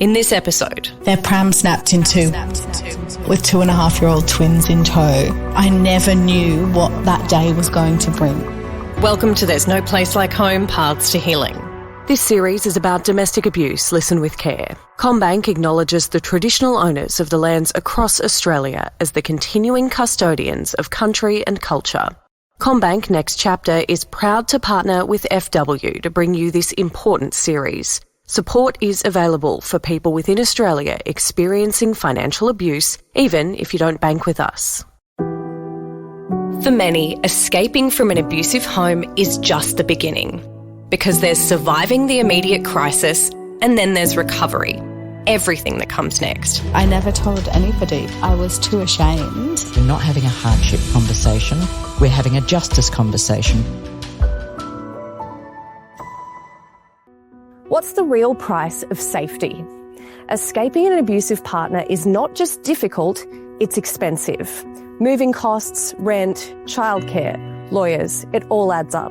In this episode, their pram snapped in two with 2.5-year-old twins in tow. I never knew what that day was going to bring. Welcome to There's No Place Like Home, Paths to Healing. This series is about domestic abuse. Listen with care. CommBank acknowledges the traditional owners of the lands across Australia as the continuing custodians of country and culture. CommBank Next Chapter is proud to partner with FW to bring you this important series. Support is available for people within Australia experiencing financial abuse, even if you don't bank with us. For many, escaping from an abusive home is just the beginning, because there's surviving the immediate crisis and then there's recovery, everything that comes next. I never told anybody. I was too ashamed. We're not having a hardship conversation, we're having a justice conversation. What's the real price of safety? Escaping an abusive partner is not just difficult, it's expensive. Moving costs, rent, childcare, lawyers, it all adds up.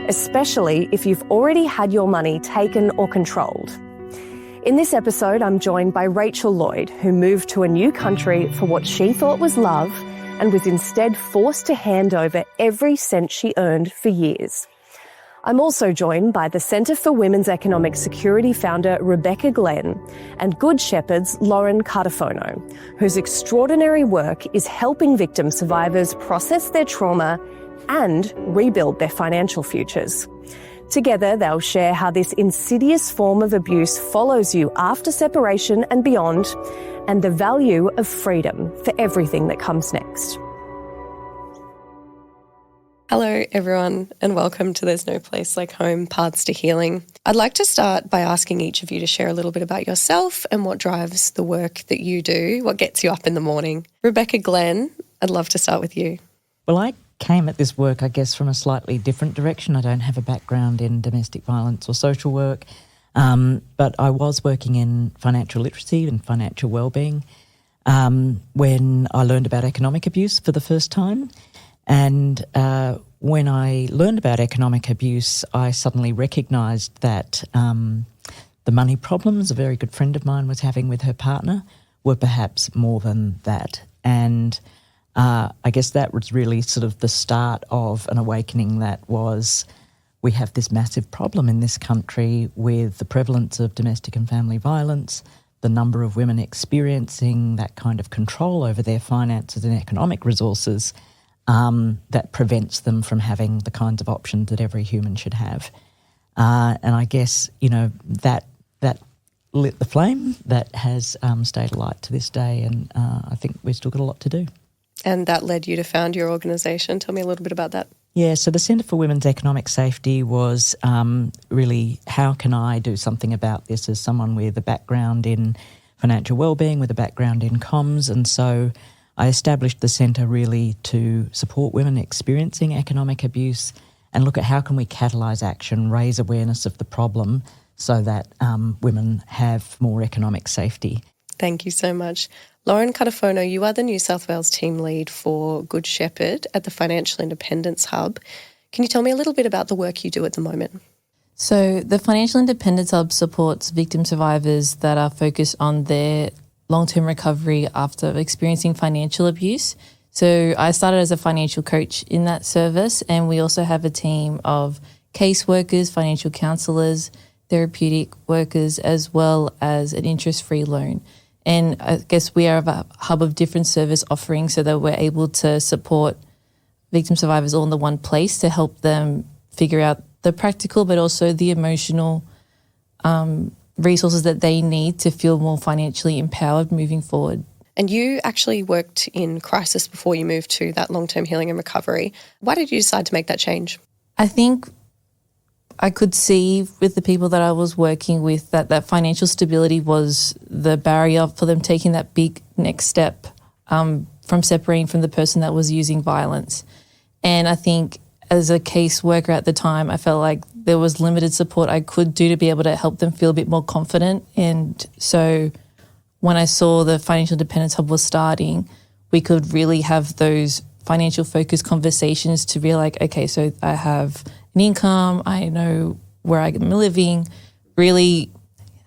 Especially if you've already had your money taken or controlled. In this episode, I'm joined by Rachael Lloyd, who moved to a new country for what she thought was love and was instead forced to hand over every cent she earned for years. I'm also joined by the Centre for Women's Economic Security founder Rebecca Glenn and Good Shepherd's Loren Cartafono, whose extraordinary work is helping victim survivors process their trauma and rebuild their financial futures. Together, they'll share how this insidious form of abuse follows you after separation and beyond, and the value of freedom for everything that comes next. Hello everyone and welcome to There's No Place Like Home, Paths to Healing. I'd like to start by asking each of you to share a little bit about yourself and what drives the work that you do, what gets you up in the morning. Rebecca Glenn, I'd love to start with you. Well, I came at this work, I guess, from a slightly different direction. I don't have a background in domestic violence or social work, but I was working in financial literacy and financial wellbeing when I learned about economic abuse for the first time. And when I learned about economic abuse, I suddenly recognised that the money problems a very good friend of mine was having with her partner were perhaps more than that. And I guess that was really sort of the start of an awakening that was, we have this massive problem in this country with the prevalence of domestic and family violence, the number of women experiencing that kind of control over their finances and economic resources that prevents them from having the kinds of options that every human should have. And I guess, you know, that lit the flame that has stayed alight to this day, and I think we've still got a lot to do. And that led you to found your organisation. Tell me a little bit about that. Yeah, so the Centre for Women's Economic Safety was really, how can I do something about this as someone with a background in financial wellbeing, with a background in comms, and so I established the centre really to support women experiencing economic abuse and look at how can we catalyse action, raise awareness of the problem so that women have more economic safety. Thank you so much. Loren Cartafono, you are the New South Wales team lead for Good Shepherd at the Financial Independence Hub. Can you tell me a little bit about the work you do at the moment? So the Financial Independence Hub supports victim survivors that are focused on their long-term recovery after experiencing financial abuse. So I started as a financial coach in that service, and we also have a team of caseworkers, financial counsellors, therapeutic workers, as well as an interest-free loan. And I guess we are a hub of different service offerings so that we're able to support victim survivors all in the one place to help them figure out the practical but also the emotional resources that they need to feel more financially empowered moving forward. And you actually worked in crisis before you moved to that long-term healing and recovery. Why did you decide to make that change? I think I could see with the people that I was working with that financial stability was the barrier for them taking that big next step from separating from the person that was using violence. And I think as a caseworker at the time, I felt like there was limited support I could do to be able to help them feel a bit more confident. And so when I saw the Financial Independence Hub was starting, we could really have those financial focused conversations to be like, okay, so I have an income, I know where I'm living, really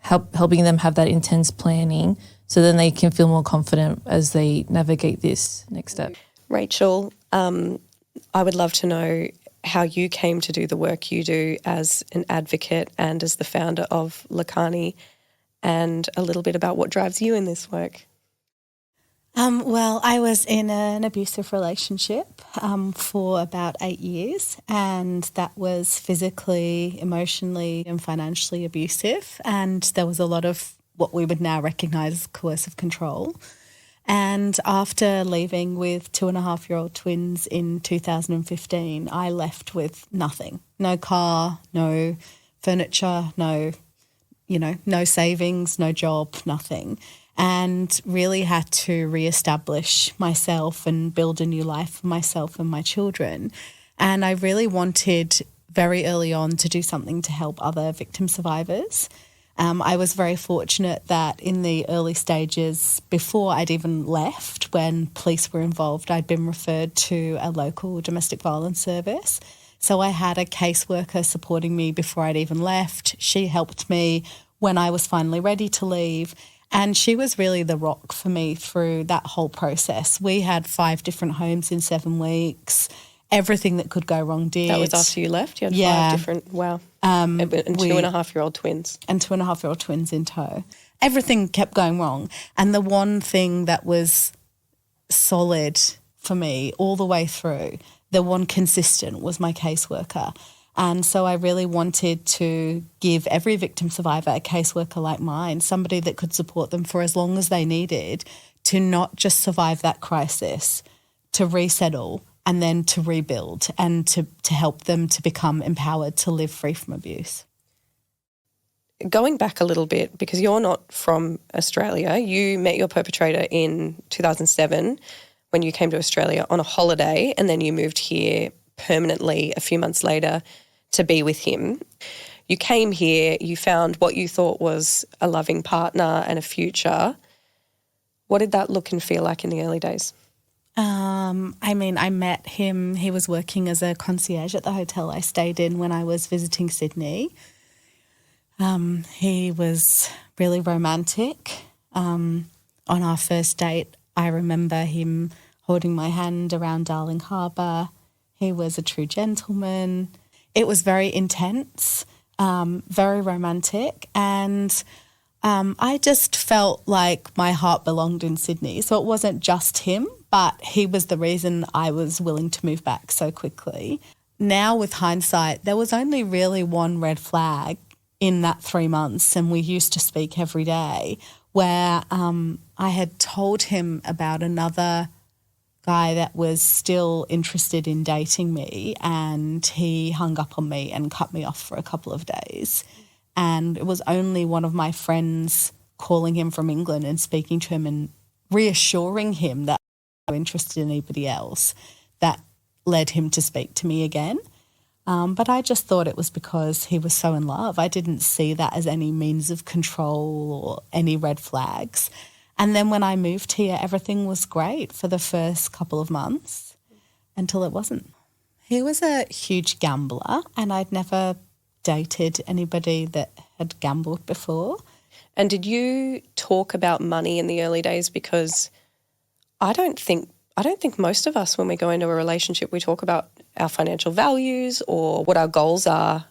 helping them have that intense planning so then they can feel more confident as they navigate this next step. Rachael, I would love to know how you came to do the work you do as an advocate and as the founder of Lokahi, and a little bit about what drives you in this work. Well, I was in an abusive relationship for about 8 years, and that was physically, emotionally and financially abusive, and there was a lot of what we would now recognise as coercive control. And after leaving with 2.5-year-old twins in 2015, I left with nothing. No car, no furniture, no savings, no job, nothing. And really had to reestablish myself and build a new life for myself and my children. And I really wanted very early on to do something to help other victim survivors. I was very fortunate that in the early stages, before I'd even left, when police were involved, I'd been referred to a local domestic violence service. So I had a caseworker supporting me before I'd even left. She helped me when I was finally ready to leave. And she was really the rock for me through that whole process. We had 5 different homes in 7 weeks. Everything that could go wrong did. That was after you left? You had 5 different, wow. And 2.5-year-old twins. And 2.5-year-old twins in tow. Everything kept going wrong. And the one thing that was solid for me all the way through, the one consistent, was my caseworker. And so I really wanted to give every victim survivor a caseworker like mine, somebody that could support them for as long as they needed to not just survive that crisis, to resettle and then to rebuild and to help them to become empowered to live free from abuse. Going back a little bit, because you're not from Australia, you met your perpetrator in 2007 when you came to Australia on a holiday, and then you moved here permanently a few months later to be with him. You came here, you found what you thought was a loving partner and a future. What did that look and feel like in the early days? I met him. He was working as a concierge at the hotel I stayed in when I was visiting Sydney. He was really romantic. On our first date, I remember him holding my hand around Darling Harbour. He was a true gentleman. It was very intense, very romantic, and I just felt like my heart belonged in Sydney. So it wasn't just him, but he was the reason I was willing to move back so quickly. Now with hindsight, there was only really one red flag in that 3 months, and we used to speak every day, where I had told him about another guy that was still interested in dating me, and he hung up on me and cut me off for a couple of days. And it was only one of my friends calling him from England and speaking to him and reassuring him that I was interested in anybody else that led him to speak to me again. But I just thought it was because he was so in love. I didn't see that as any means of control or any red flags. And then when I moved here, everything was great for the first couple of months until it wasn't. He was a huge gambler, and I'd never dated anybody that had gambled before. And did you talk about money in the early days? Because I don't think most of us, when we go into a relationship, we talk about our financial values or what our goals are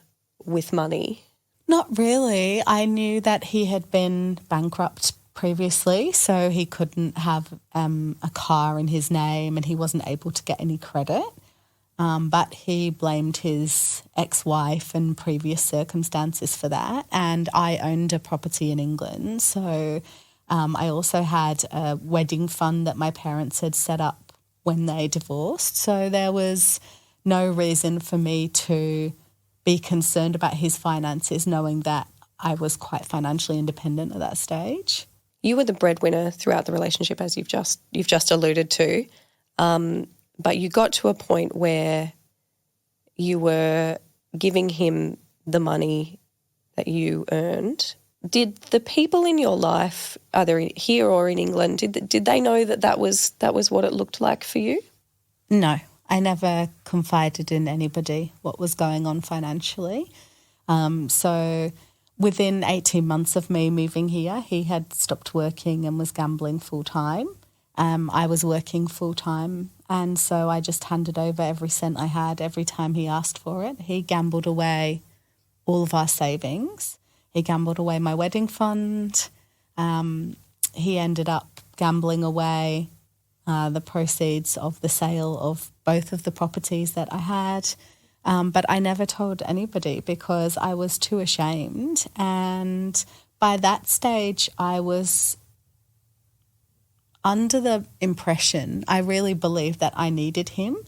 with money. Not really. I knew that he had been bankrupt previously, so he couldn't have a car in his name and he wasn't able to get any credit. But he blamed his ex-wife and previous circumstances for that. And I owned a property in England, so I also had a wedding fund that my parents had set up when they divorced. So there was no reason for me to be concerned about his finances, knowing that I was quite financially independent at that stage. You were the breadwinner throughout the relationship, as you've just alluded to. But you got to a point where you were giving him the money that you earned. Did the people in your life, either here or in England, did they know that was what it looked like for you? No, I never confided in anybody what was going on financially. So within 18 months of me moving here, he had stopped working and was gambling full-time. I was working full-time, and so I just handed over every cent I had every time he asked for it. He gambled away all of our savings. He gambled away my wedding fund. He ended up gambling away the proceeds of the sale of both of the properties that I had. But I never told anybody because I was too ashamed. And by that stage, I was under the impression, I really believed that I needed him,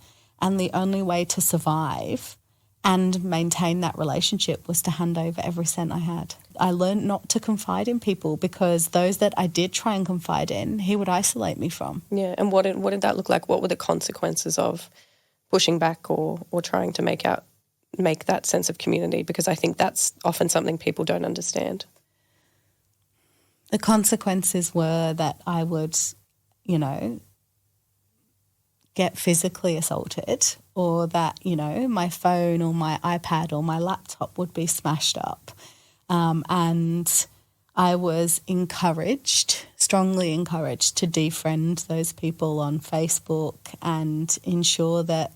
and the only way to survive and maintain that relationship was to hand over every cent I had. I learned not to confide in people because those that I did try and confide in, he would isolate me from. Yeah, and what did that look like? What were the consequences of pushing back or trying to make that sense of community? Because I think that's often something people don't understand. The consequences were that I would, get physically assaulted, or that, my phone or my iPad or my laptop would be smashed up. And I was strongly encouraged to defriend those people on Facebook and ensure that,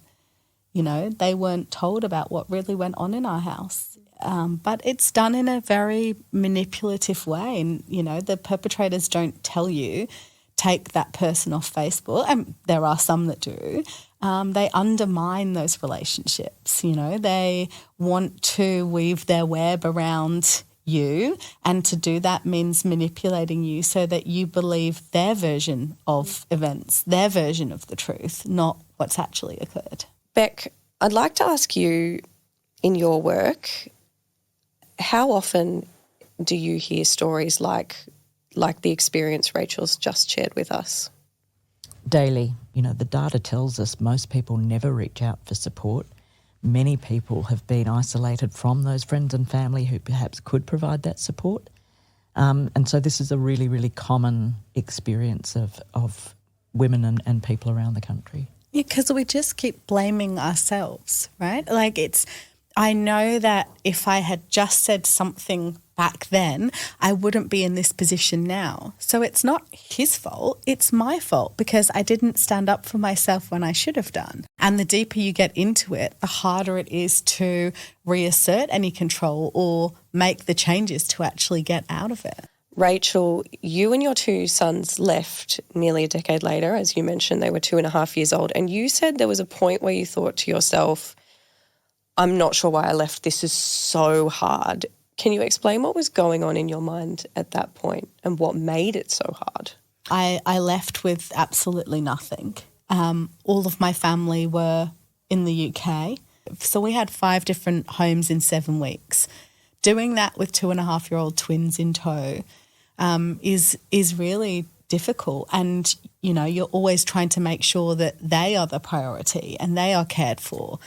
they weren't told about what really went on in our house. But it's done in a very manipulative way. And, the perpetrators don't tell you, take that person off Facebook. And there are some that do. They undermine those relationships. They want to weave their web around you, and to do that means manipulating you so that you believe their version of events, their version of the truth, not what's actually occurred. Beck, I'd like to ask you, in your work, how often do you hear stories like the experience Rachel's just shared with us? Daily. The data tells us most people never reach out for support. Many people have been isolated from those friends and family who perhaps could provide that support. And so this is a really, really common experience of women and people around the country. Yeah, because we just keep blaming ourselves, right? I know that if I had just said something back then, I wouldn't be in this position now. So it's not his fault, it's my fault because I didn't stand up for myself when I should have done. And the deeper you get into it, the harder it is to reassert any control or make the changes to actually get out of it. Rachael, you and your two sons left nearly a decade later. As you mentioned, they were 2.5 years old. And you said there was a point where you thought to yourself, I'm not sure why I left. This is so hard. Can you explain what was going on in your mind at that point and what made it so hard? I left with absolutely nothing. All of my family were in the UK. So we had 5 different homes in 7 weeks. Doing that with 2.5-year-old twins in tow is really difficult. And, you're always trying to make sure that they are the priority and they are cared for.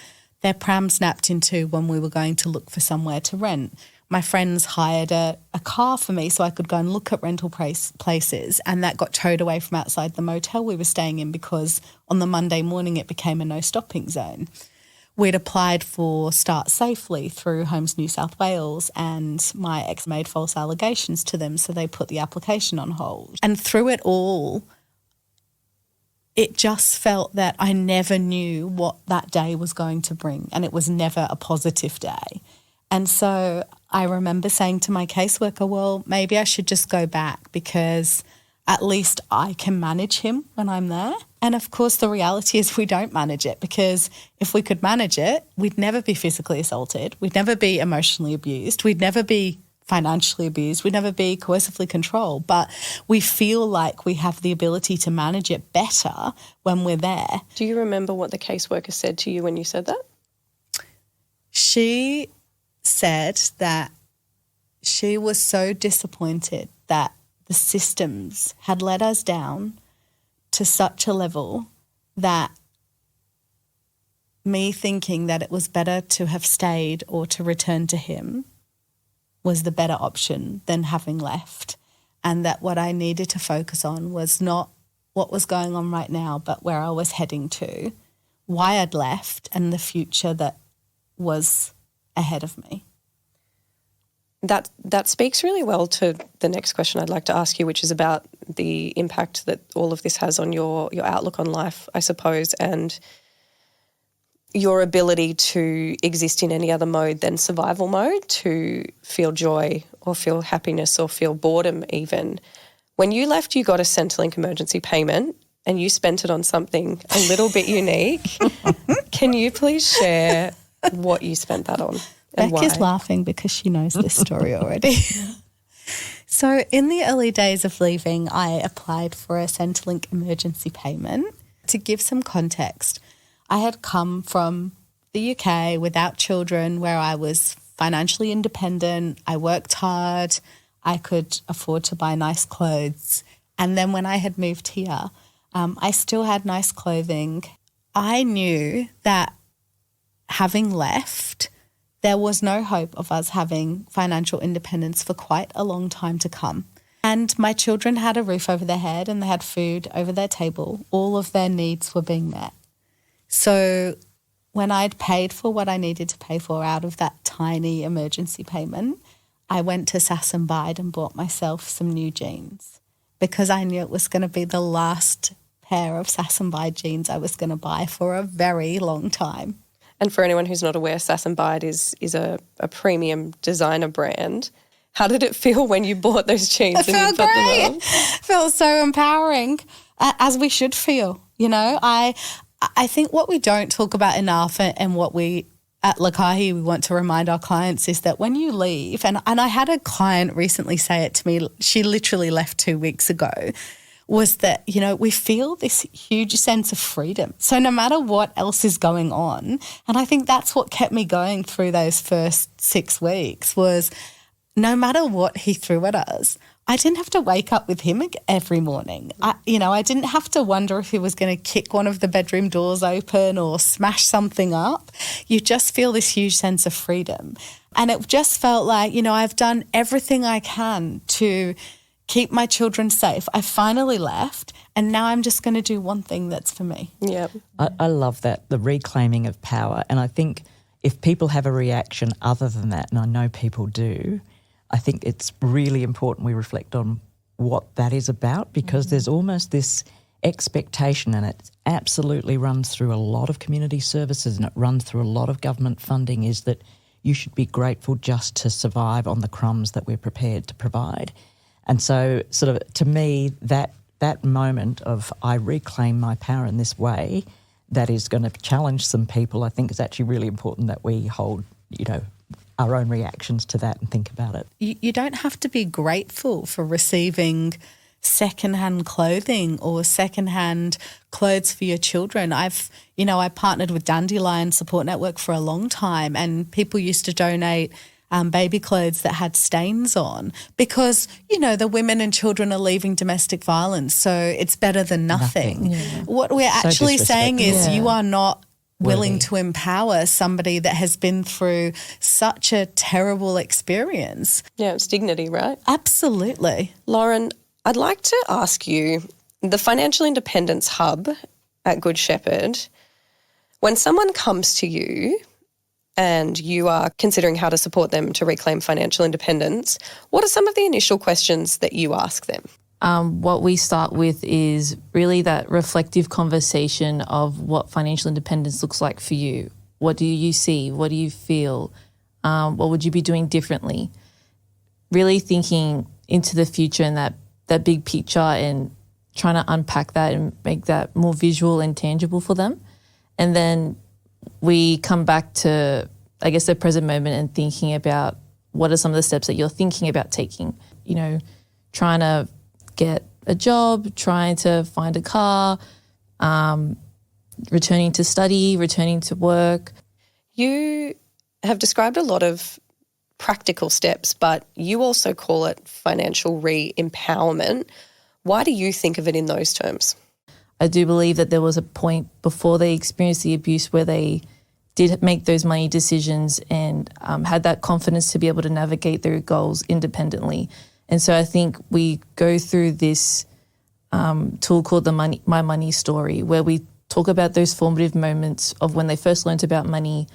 Their pram snapped in two when we were going to look for somewhere to rent. My friends hired a car for me so I could go and look at rental places, and that got towed away from outside the motel we were staying in because on the Monday morning it became a no-stopping zone. We'd applied for Start Safely through Homes New South Wales, and my ex made false allegations to them, so they put the application on hold. And through it all, it just felt that I never knew what that day was going to bring, and it was never a positive day. And so I remember saying to my caseworker, well, maybe I should just go back because at least I can manage him when I'm there. And of course, the reality is we don't manage it, because if we could manage it, we'd never be physically assaulted. We'd never be emotionally abused. We'd never be financially abused. We'd never be coercively controlled. But we feel like we have the ability to manage it better when we're there. Do you remember what the caseworker said to you when you said that? She said that she was so disappointed that the systems had let us down to such a level that me thinking that it was better to have stayed or to return to him was the better option than having left, and that what I needed to focus on was not what was going on right now, but where I was heading to, why I'd left, and the future that was ahead of me. That speaks really well to the next question I'd like to ask you, which is about the impact that all of this has on your outlook on life, I suppose, and your ability to exist in any other mode than survival mode, to feel joy or feel happiness or feel boredom even. When you left, you got a Centrelink emergency payment and you spent it on something a little bit unique. Can you please share what you spent that on and why? Becky's laughing because she knows this story already. So in the early days of leaving, I applied for a Centrelink emergency payment. To give some context, I had come from the UK without children, where I was financially independent. I worked hard. I could afford to buy nice clothes. And then when I had moved here, I still had nice clothing. I knew that having left, there was no hope of us having financial independence for quite a long time to come. And my children had a roof over their head and they had food over their table. All of their needs were being met. So when I'd paid for what I needed to pay for out of that tiny emergency payment, I went to Sass and Bide and bought myself some new jeans because I knew it was going to be the last pair of Sass and Bide jeans I was going to buy for a very long time. And for anyone who's not aware, Sass and Bide is a premium designer brand. How did it feel when you bought those jeans? It felt great. It felt so empowering, as we should feel. You know, I think what we don't talk about enough and what we at Lokahi we want to remind our clients is that when you leave, and I had a client recently say it to me, she literally left 2 weeks ago, was that, you know, we feel this huge sense of freedom. So no matter what else is going on, and I think that's what kept me going through those first 6 weeks was no matter what he threw at us, I didn't have to wake up with him every morning. I didn't have to wonder if he was going to kick one of the bedroom doors open or smash something up. You just feel this huge sense of freedom. And it just felt like, you know, I've done everything I can to keep my children safe. I finally left and now I'm just going to do one thing that's for me. Yeah. I love that, the reclaiming of power. And I think if people have a reaction other than that, and I know people do, I think it's really important we reflect on what that is about, because there's almost this expectation, and it absolutely runs through a lot of community services and it runs through a lot of government funding, is that you should be grateful just to survive on the crumbs that we're prepared to provide. And so sort of to me, that moment of I reclaim my power in this way, that is going to challenge some people. I think it's actually really important that we hold, you know, our own reactions to that and think about it. You don't have to be grateful for receiving secondhand clothing or secondhand clothes for your children. I partnered with Dandelion Support Network for a long time, and people used to donate baby clothes that had stains on because, you know, the women and children are leaving domestic violence, so it's better than nothing. Yeah. What we're actually saying is you are not willing Worthy. to empower somebody that has been through such a terrible experience. Yeah, it's dignity, right? Absolutely. Loren, I'd like to ask you, the Financial Independence Hub at Good Sheppard, when someone comes to you and you are considering how to support them to reclaim financial independence, what are some of the initial questions that you ask them? What we start with is really that reflective conversation of what financial independence looks like for you. What do you see? What do you feel? What would you be doing differently? Really thinking into the future and that big picture and trying to unpack that and make that more visual and tangible for them. And then we come back to, I guess, the present moment and thinking about what are some of the steps that you're thinking about taking. You know, trying to get a job, trying to find a car, returning to study, returning to work. You have described a lot of practical steps, but you also call it financial re-empowerment. Why do you think of it in those terms? I do believe that there was a point before they experienced the abuse where they did make those money decisions and had that confidence to be able to navigate their goals independently. And so I think we go through this tool called the My Money Story, where we talk about those formative moments of when they first learned about money,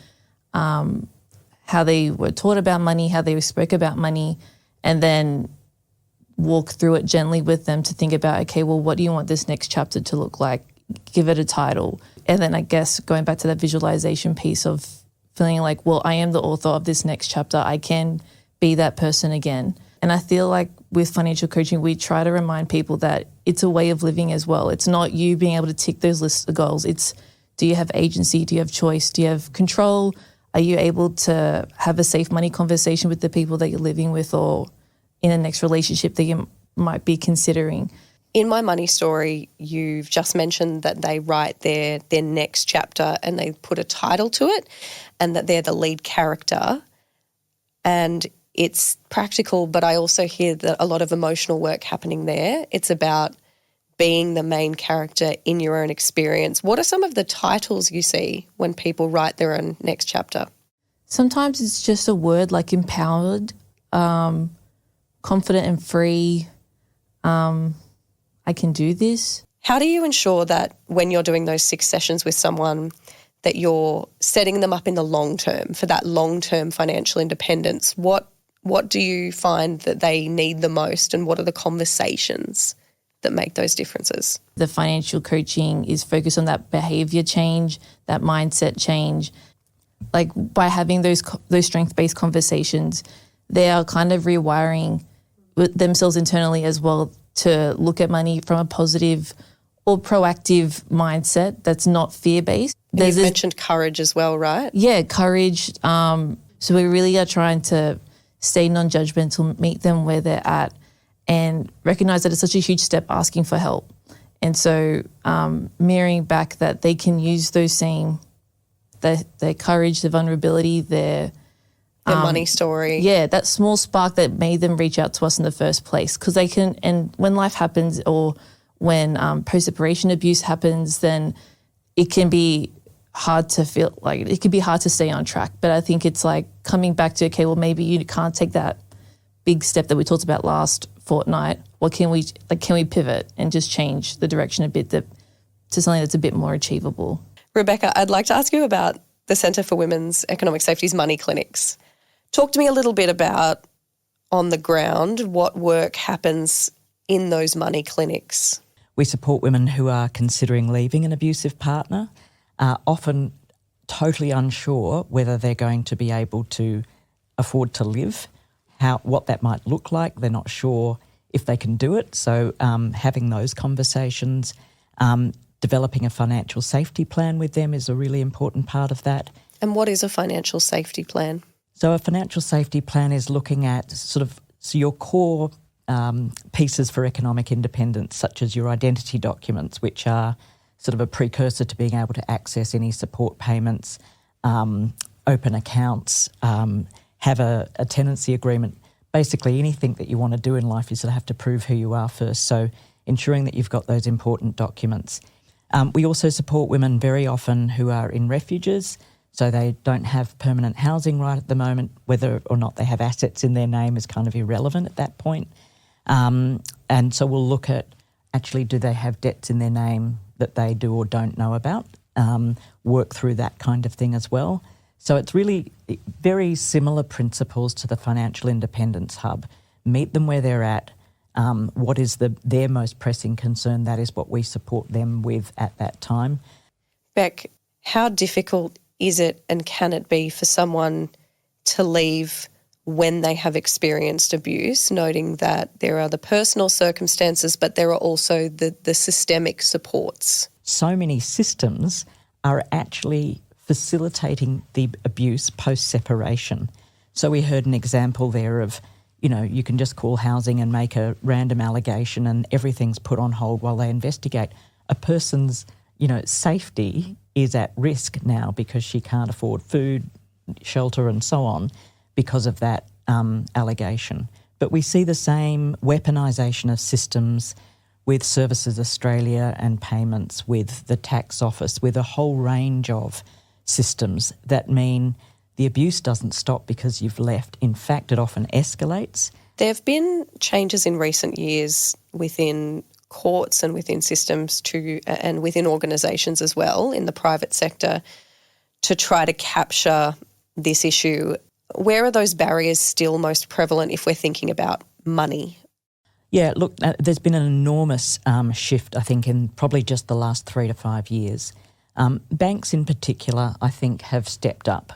how they were taught about money, how they spoke about money, and then walk through it gently with them to think about, okay, well, what do you want this next chapter to look like? Give it a title. And then I guess going back to that visualization piece of feeling like, well, I am the author of this next chapter. I can be that person again. And I feel like with financial coaching, we try to remind people that it's a way of living as well. It's not you being able to tick those lists of goals. It's, do you have agency? Do you have choice? Do you have control? Are you able to have a safe money conversation with the people that you're living with or in the next relationship that you might be considering? In My Money Story, you've just mentioned that they write their next chapter and they put a title to it and that they're the lead character. And it's practical, but I also hear that a lot of emotional work happening there. It's about being the main character in your own experience. What are some of the titles you see when people write their own next chapter? Sometimes it's just a word like empowered, confident and free. I can do this. How do you ensure that when you're doing those 6 sessions with someone that you're setting them up in the long term for that long-term financial independence? What do you find that they need the most and what are the conversations that make those differences? The financial coaching is focused on that behavior change, that mindset change. Like by having those strength-based conversations, they are kind of rewiring themselves internally as well to look at money from a positive or proactive mindset that's not fear-based. You've mentioned courage as well, right? Yeah, courage. So we really are trying to stay non-judgmental, meet them where they're at and recognize that it's such a huge step asking for help. And so mirroring back that they can use those same, their courage, their vulnerability, their money story. Yeah, that small spark that made them reach out to us in the first place. Because they can, and when life happens or when post-separation abuse happens, then it can be hard to feel like, it can be hard to stay on track. But I think it's like coming back to, okay, well, maybe you can't take that big step that we talked about last fortnight. What can we pivot and just change the direction a bit to something that's a bit more achievable? Rebecca, I'd like to ask you about the Centre for Women's Economic Safety's money clinics. Talk to me a little bit about, on the ground, what work happens in those money clinics. We support women who are considering leaving an abusive partner, often totally unsure whether they're going to be able to afford to live, what that might look like. They're not sure if they can do it. So having those conversations, developing a financial safety plan with them is a really important part of that. And what is a financial safety plan? So a financial safety plan is looking at your core pieces for economic independence, such as your identity documents, which are sort of a precursor to being able to access any support payments, open accounts, have a tenancy agreement. Basically anything that you want to do in life, you sort of have to prove who you are first. So ensuring that you've got those important documents. We also support women very often who are in refuges, so they don't have permanent housing right at the moment. Whether or not they have assets in their name is kind of irrelevant at that point. And so we'll look at, actually, do they have debts in their name that they do or don't know about? Work through that kind of thing as well. So it's really very similar principles to the Financial Independence Hub. Meet them where they're at. What is their most pressing concern? That is what we support them with at that time. Beck, how difficult is it and can it be for someone to leave when they have experienced abuse, noting that there are the personal circumstances, but there are also the systemic supports? So many systems are actually facilitating the abuse post-separation. So we heard an example there of, you can just call housing and make a random allegation and everything's put on hold while they investigate. A person's, safety is at risk now because she can't afford food, shelter and so on because of that allegation. But we see the same weaponisation of systems with Services Australia and payments, with the tax office, with a whole range of systems that mean the abuse doesn't stop because you've left. In fact, it often escalates. There have been changes in recent years within courts and within systems and within organisations as well in the private sector to try to capture this issue. Where are those barriers still most prevalent if we're thinking about money? Yeah, look, there's been an enormous shift, I think, in probably just the last 3 to 5 years. Banks in particular, I think, have stepped up.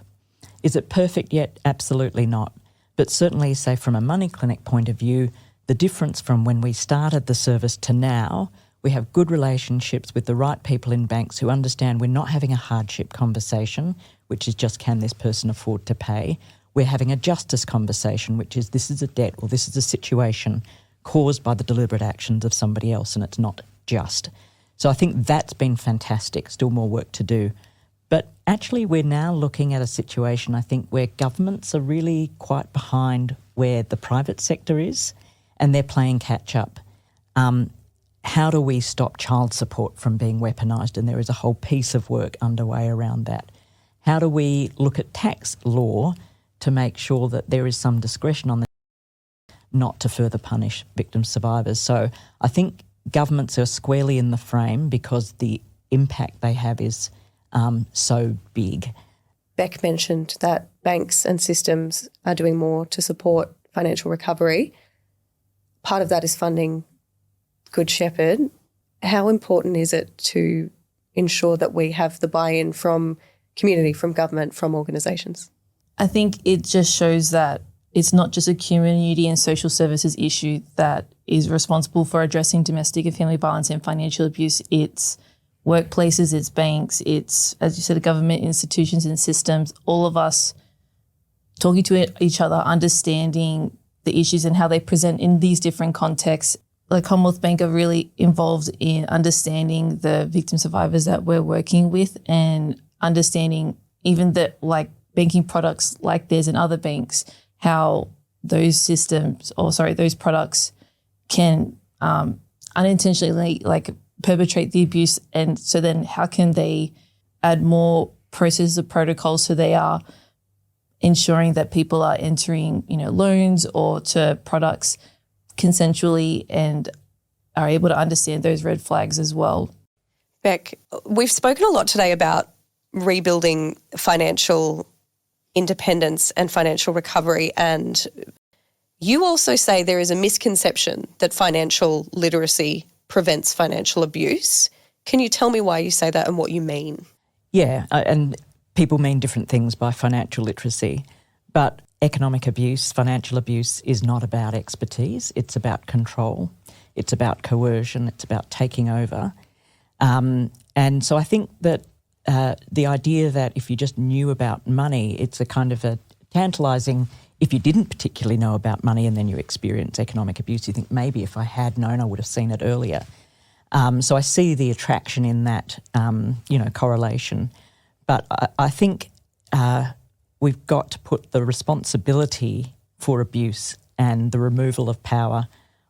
Is it perfect yet? Absolutely not. But certainly, say, from a money clinic point of view, the difference from when we started the service to now, we have good relationships with the right people in banks who understand we're not having a hardship conversation, which is just can this person afford to pay. We're having a justice conversation, which is this is a debt or this is a situation caused by the deliberate actions of somebody else and it's not just. So I think that's been fantastic, still more work to do. But actually we're now looking at a situation, I think, where governments are really quite behind where the private sector is and they're playing catch up. How do we stop child support from being weaponised? And there is a whole piece of work underway around that. How do we look at tax law to make sure that there is some discretion on that, not to further punish victim survivors? So I think governments are squarely in the frame because the impact they have is so big. Beck mentioned that banks and systems are doing more to support financial recovery. Part of that is funding Good Sheppard. How important is it to ensure that we have the buy-in from community, from government, from organisations? I think it just shows that it's not just a community and social services issue that is responsible for addressing domestic and family violence and financial abuse. It's workplaces, it's banks, it's, as you said, government institutions and systems, all of us talking to each other, understanding the issues and how they present in these different contexts. The Commonwealth Bank are really involved in understanding the victim survivors that we're working with and understanding even that, like, banking products like theirs and other banks, how those those products can unintentionally perpetrate the abuse. And so then how can they add more processes of protocols so they are ensuring that people are entering, loans or to products consensually and are able to understand those red flags as well. Beck, we've spoken a lot today about rebuilding financial independence and financial recovery, and you also say there is a misconception that financial literacy prevents financial abuse. Can you tell me why you say that and what you mean? Yeah, and people mean different things by financial literacy, but economic abuse, financial abuse is not about expertise. It's about control. It's about coercion. It's about taking over. And so I think that the idea that if you just knew about money, it's a kind of a tantalising, if you didn't particularly know about money and then you experience economic abuse, you think maybe if I had known I would have seen it earlier. So I see the attraction in that, correlation. But I think we've got to put the responsibility for abuse and the removal of power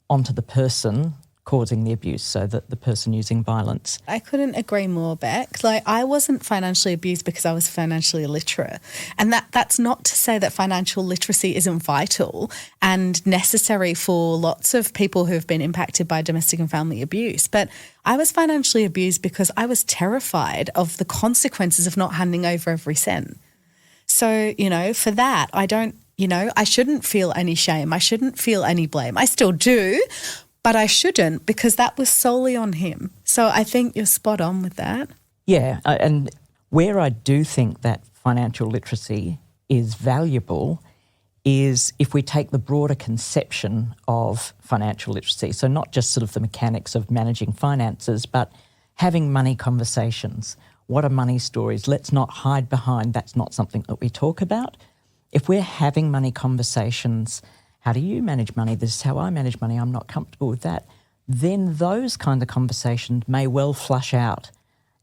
onto the person causing the abuse, so that the person using violence. I couldn't agree more, Beck. I wasn't financially abused because I was financially illiterate. And that's not to say that financial literacy isn't vital and necessary for lots of people who have been impacted by domestic and family abuse. But I was financially abused because I was terrified of the consequences of not handing over every cent. So, for that, I shouldn't feel any shame. I shouldn't feel any blame. I still do, but I shouldn't, because that was solely on him. So I think you're spot on with that. Yeah, and where I do think that financial literacy is valuable is if we take the broader conception of financial literacy, so not just sort of the mechanics of managing finances, but having money conversations. What are money stories? Let's not hide behind that's not something that we talk about. If we're having money conversations, how do you manage money? This is how I manage money. I'm not comfortable with that. Then those kind of conversations may well flush out.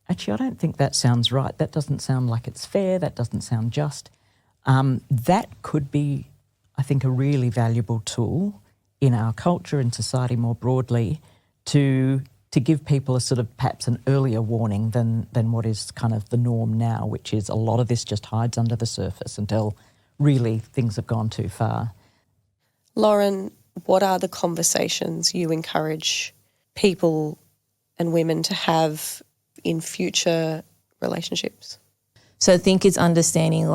Actually, I don't think that sounds right. That doesn't sound like it's fair. That doesn't sound just. That could be, I think, a really valuable tool in our culture and society more broadly to give people a sort of perhaps an earlier warning than what is kind of the norm now, which is a lot of this just hides under the surface until really things have gone too far. Loren, what are the conversations you encourage people and women to have in future relationships? So I think it's understanding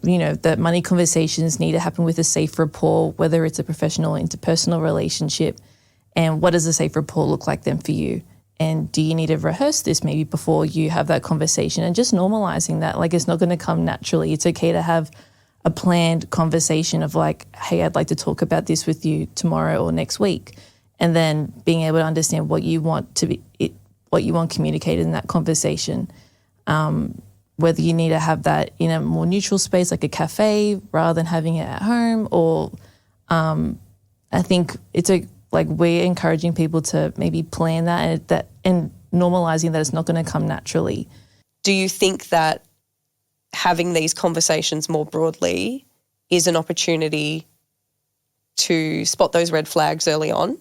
that money conversations need to happen with a safe rapport, whether it's a professional or interpersonal relationship. And what does a safe rapport look like then for you? And do you need to rehearse this maybe before you have that conversation? And just normalizing that, like, it's not going to come naturally. It's okay to have a planned conversation of like, hey, I'd like to talk about this with you tomorrow or next week. And then being able to understand what you want communicated in that conversation. Whether you need to have that in a more neutral space like a cafe rather than having it at home, or I think we're encouraging people to maybe plan that and normalizing that it's not going to come naturally. Do you think that having these conversations more broadly is an opportunity to spot those red flags early on?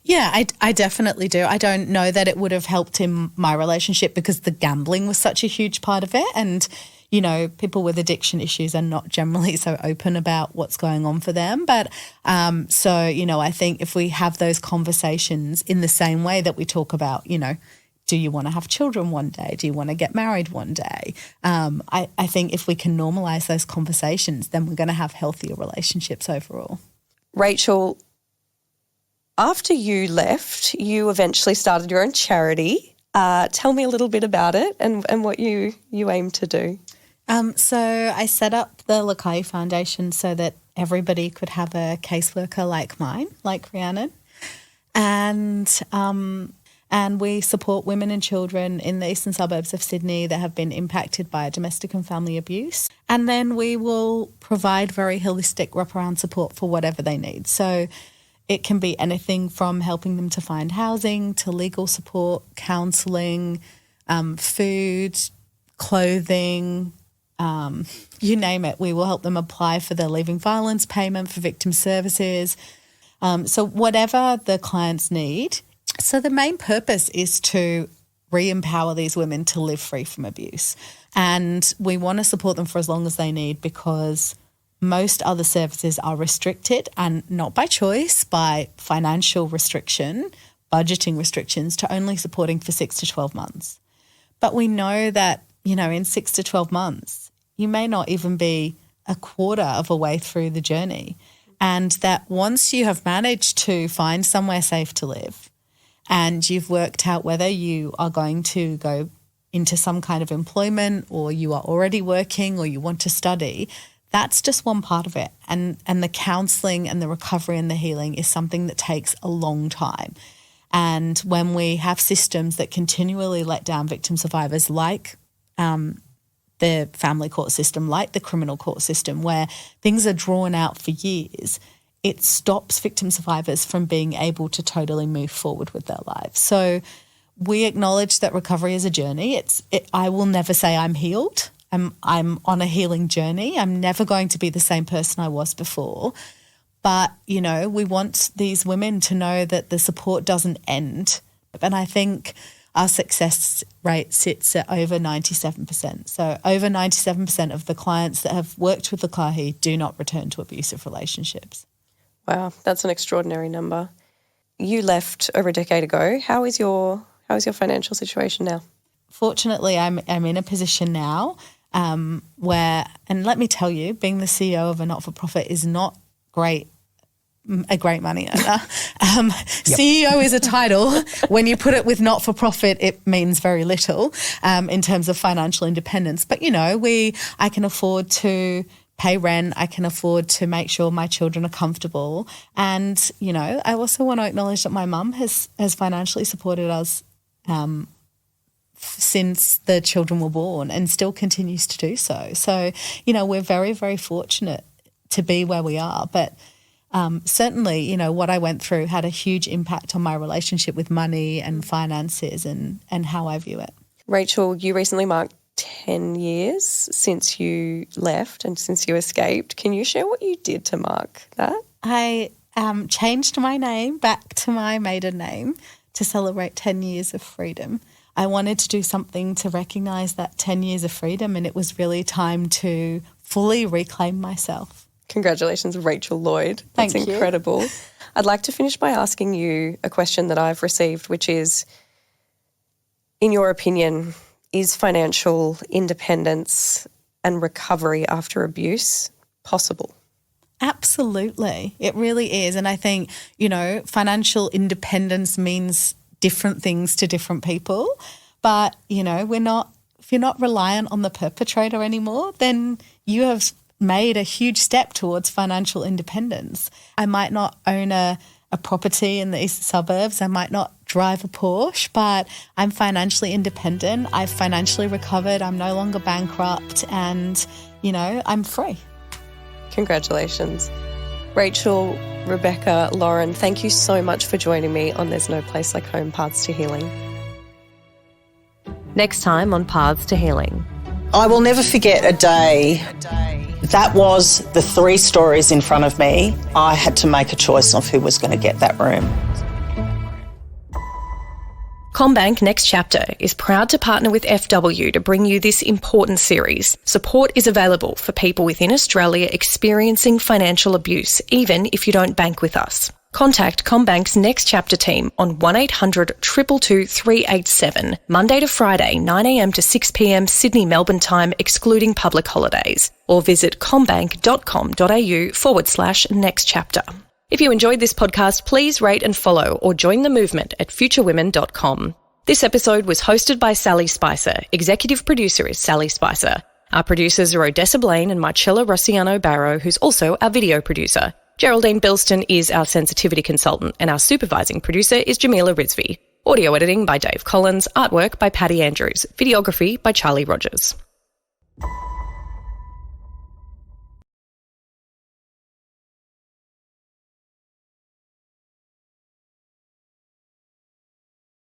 Yeah, I definitely do. I don't know that it would have helped in my relationship because the gambling was such a huge part of it. And, people with addiction issues are not generally so open about what's going on for them. But I think if we have those conversations in the same way that we talk about, do you want to have children one day? Do you want to get married one day? I think if we can normalise those conversations, then we're going to have healthier relationships overall. Rachel, after you left, you eventually started your own charity. Tell me a little bit about it and what you aim to do. So I set up the Lokahi Foundation so that everybody could have a caseworker like mine, like Rhiannon. And we support women and children in the eastern suburbs of Sydney that have been impacted by domestic and family abuse. And then we will provide very holistic wraparound support for whatever they need. So it can be anything from helping them to find housing to legal support, counselling, food, clothing, you name it. We will help them apply for their leaving violence payment, for victim services. So whatever the clients need. So the main purpose is to re-empower these women to live free from abuse. And we want to support them for as long as they need because most other services are restricted, and not by choice, by financial restriction, budgeting restrictions, to only supporting for 6 to 12 months. But we know that, in 6 to 12 months, you may not even be a quarter of a way through the journey. And that once you have managed to find somewhere safe to live and you've worked out whether you are going to go into some kind of employment or you are already working or you want to study, that's just one part of it. And the counselling and the recovery and the healing is something that takes a long time. And when we have systems that continually let down victim survivors like the family court system, like the criminal court system, where things are drawn out for years, it stops victim survivors from being able to totally move forward with their lives. So we acknowledge that recovery is a journey. I will never say I'm healed. I'm on a healing journey. I'm never going to be the same person I was before. But, we want these women to know that the support doesn't end. And I think our success rate sits at over 97%. So over 97% of the clients that have worked with Lokahi do not return to abusive relationships. Wow, that's an extraordinary number. You left over a decade ago. How is your financial situation now? Fortunately, I'm in a position now where, and let me tell you, being the CEO of a not-for-profit is not a great money earner. CEO is a title. When you put it with not-for-profit, it means very little in terms of financial independence. But, I can afford to pay rent. I can afford to make sure my children are comfortable. And, I also want to acknowledge that my mum has financially supported us since the children were born and still continues to do so. So, we're very, very fortunate to be where we are. But certainly, what I went through had a huge impact on my relationship with money and finances and how I view it. Rachel, you recently marked 10 years since you left and since you escaped. Can you share what you did to mark that? I changed my name back to my maiden name to celebrate 10 years of freedom. I wanted to do something to recognise that 10 years of freedom, and it was really time to fully reclaim myself. Congratulations, Rachael Lloyd. That's Thank you. Incredible. I'd like to finish by asking you a question that I've received, which is, in your opinion, is financial independence and recovery after abuse possible? Absolutely. It really is. And I think, financial independence means different things to different people. But, if you're not reliant on the perpetrator anymore, then you have made a huge step towards financial independence. I might not own a property in the eastern suburbs. I might not drive a Porsche, but I'm financially independent. I've financially recovered. I'm no longer bankrupt and, I'm free. Congratulations. Rachael, Rebecca, Loren, thank you so much for joining me on There's No Place Like Home, Paths to Healing. Next time on Paths to Healing. I will never forget a day. That was the 3 stories in front of me. I had to make a choice of who was going to get that room. CommBank Next Chapter is proud to partner with FW to bring you this important series. Support is available for people within Australia experiencing financial abuse, even if you don't bank with us. Contact CommBank's Next Chapter team on 1800 222 387, Monday to Friday, 9 a.m. to 6 p.m. Sydney, Melbourne time, excluding public holidays, or visit commbank.com.au/Next Chapter. If you enjoyed this podcast, please rate and follow or join the movement at futurewomen.com. This episode was hosted by Sally Spicer. Executive producer is Sally Spicer. Our producers are Odessa Blaine and Marcella Rossiano Barrow, who's also our video producer. Geraldine Bilston is our sensitivity consultant, and our supervising producer is Jamila Rizvi. Audio editing by Dave Collins, artwork by Patty Andrews, videography by Charlie Rogers.